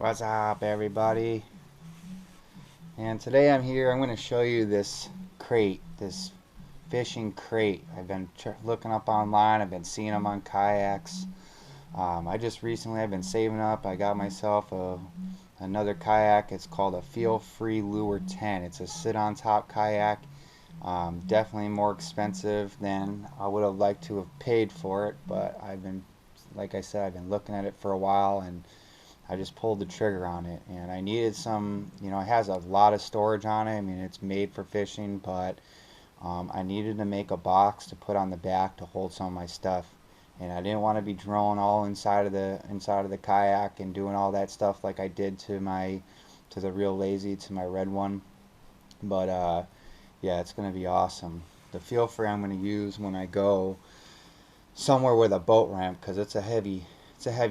What's up, everybody? And today I'm going to show you this crate, this fishing crate. I've been looking up online. I've been seeing them on kayaks. I've been saving up. I got myself another kayak. It's called a Feel Free Lure 10. It's a sit-on-top kayak. Definitely more expensive than I would have liked to have paid for it, but like I said, I've been looking at it for a while, and I just pulled the trigger on it. And I needed some, it has a lot of storage on it. I mean, it's made for fishing, but I needed to make a box to put on the back to hold some of my stuff. And I didn't want to be drilling all inside of the kayak and doing all that stuff like I did to the Real Lazy, to my red one. But yeah, it's gonna be awesome. The Feel Free I'm gonna use when I go somewhere with a boat ramp, because it's a heavy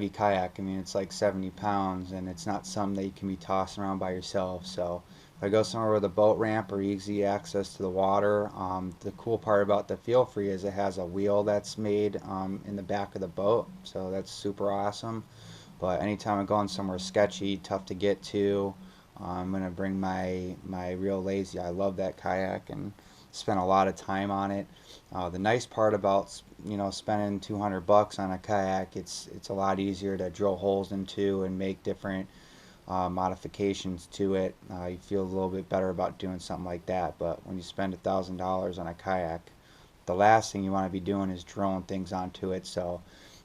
kayak. I mean, it's like 70 pounds, and it's not something that you can be tossing around by yourself. So if I go somewhere with a boat ramp or easy access to the water, the cool part about the Feel Free is it has a wheel that's made in the back of the boat, so that's super awesome. But anytime I'm going somewhere sketchy, tough to get to, I'm gonna bring my Real Lazy. I love that kayak and spent a lot of time on it. The nice part about spending 200 bucks on a kayak, it's a lot easier to drill holes into and make different modifications to it. You feel a little bit better about doing something like that. But when you spend $1,000 on a kayak, the last thing you want to be doing is drilling things onto it. So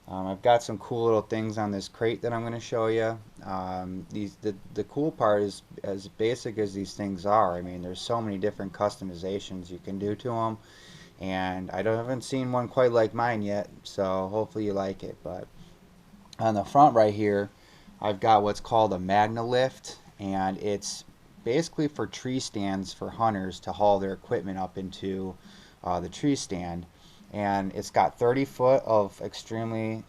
I've got some cool little things on this crate that I'm going to show you. The cool part is, as basic as these things are, I mean, there's so many different customizations you can do to them, and haven't seen one quite like mine yet, so hopefully you like it. But on the front right here, I've got what's called a Magna Lift, and it's basically for tree stands for hunters to haul their equipment up into the tree stand. And it's got 30 foot of extremely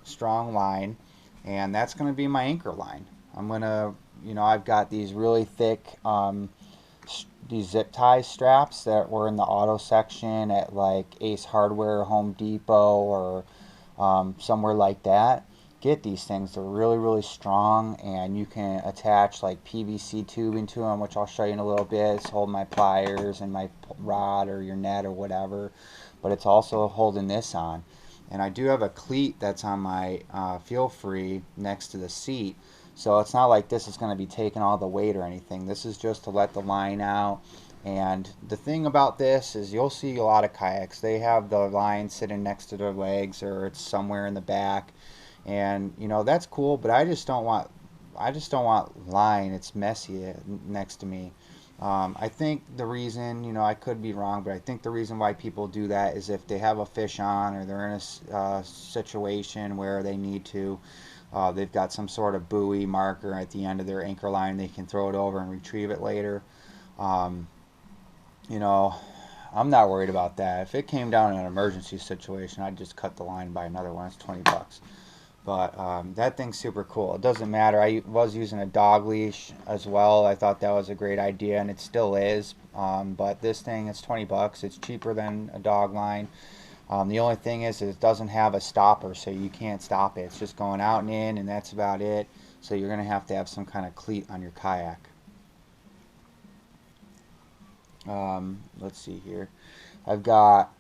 strong line, and that's going to be my anchor line. I've got these really thick these zip tie straps that were in the auto section at like Ace Hardware, Home Depot, or somewhere like that. Get these things. They're really, really strong, and you can attach like PVC tubing to them, which I'll show you in a little bit. It's holding my pliers and my rod or your net or whatever, but it's also holding this on. And I do have a cleat that's on my Feel Free next to the seat, so it's not like this is going to be taking all the weight or anything. This is just to let the line out. And the thing about this is, you'll see a lot of kayaks, they have the line sitting next to their legs, or it's somewhere in the back, and that's cool, but I just don't want line. It's messy next to me. I think the reason, I could be wrong, but I think the reason why people do that is if they have a fish on, or they're in a situation where they need to, they've got some sort of buoy marker at the end of their anchor line, they can throw it over and retrieve it later. Um, you know, I'm not worried about that. If it came down in an emergency situation, I'd just cut the line and buy another one. It's 20 bucks. But that thing's super cool. It doesn't matter. I was using a dog leash as well. I thought that was a great idea, and it still is. But this thing is 20 bucks. It's cheaper than a dog line. The only thing is it doesn't have a stopper, so you can't stop it. It's just going out and in, and that's about it. So you're going to have some kind of cleat on your kayak. Let's see here. I've got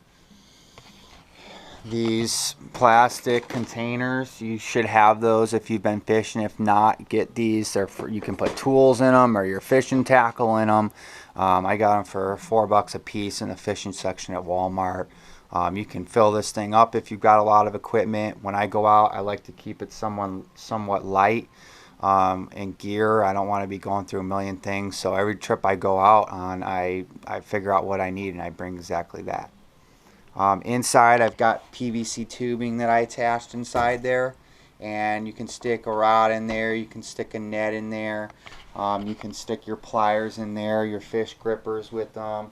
these plastic containers. You should have those if you've been fishing. If not, get these. You can put tools in them or your fishing tackle in them. I got them for $4 a piece in the fishing section at Walmart. You can fill this thing up if you've got a lot of equipment. When I go out, I like to keep it somewhat light and gear. I don't want to be going through a million things. So every trip I go out on, I figure out what I need, and I bring exactly that. Inside, I've got PVC tubing that I attached inside there, and you can stick a rod in there, you can stick a net in there, you can stick your pliers in there, your fish grippers with them.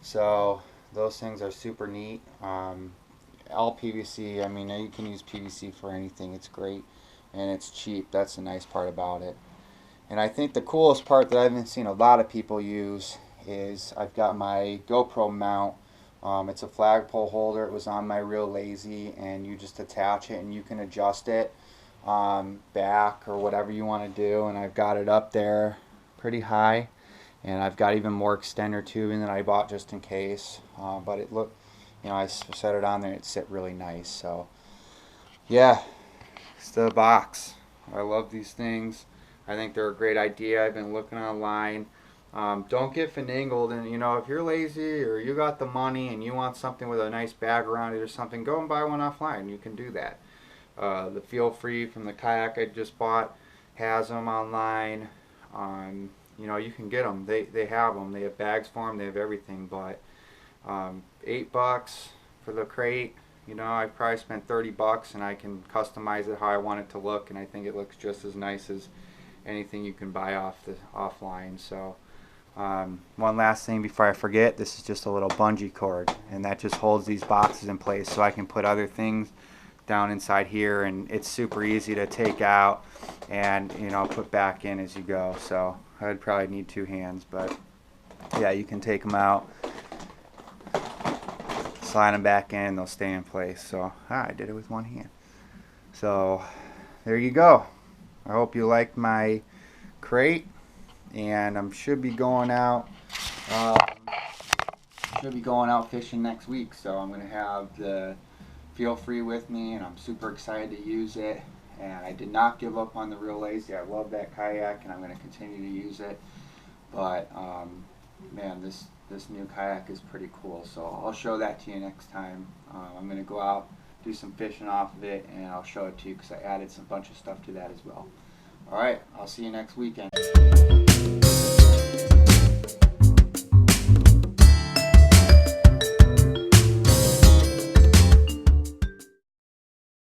So those things are super neat. All PVC, I mean, you can use PVC for anything. It's great, and it's cheap. That's the nice part about it. And I think the coolest part that I've been seeing a lot of people use is I've got my GoPro mount. It's a flagpole holder. It was on my Real Lazy, and you just attach it and you can adjust it. back or whatever you want to do, and I've got it up there pretty high, and I've got even more extender tubing that I bought just in case, but it looked, I set it on there, it sit really nice. So yeah, it's the box. I love these things. I think they're a great idea. I've been looking online. Don't get finagled, and if you're lazy or you got the money and you want something with a nice bag around it or something, go and buy one offline. You can do that. The Feel Free from the kayak I just bought has them online. You can get them. They have them. They have bags for them. They have everything. But $8 for the crate. I probably spent $30 and I can customize it how I want it to look, and I think it looks just as nice as anything you can buy offline. So one last thing before I forget, this is just a little bungee cord, and that just holds these boxes in place so I can put other things down inside here, and it's super easy to take out and put back in as you go. So I'd probably need 2 hands, but yeah, you can take them out, slide them back in, they'll stay in place. So I did it with 1 hand. So there you go. I hope you liked my crate, and I should be going out fishing next week. So I'm gonna have the Feel Free with me, and I'm super excited to use it. And I did not give up on the Real Lazy. I love that kayak, and I'm going to continue to use it. But man, this new kayak is pretty cool. So I'll show that to you next time. I'm going to go out, do some fishing off of it, and I'll show it to you because I added some bunch of stuff to that as well. All right, I'll see you next weekend.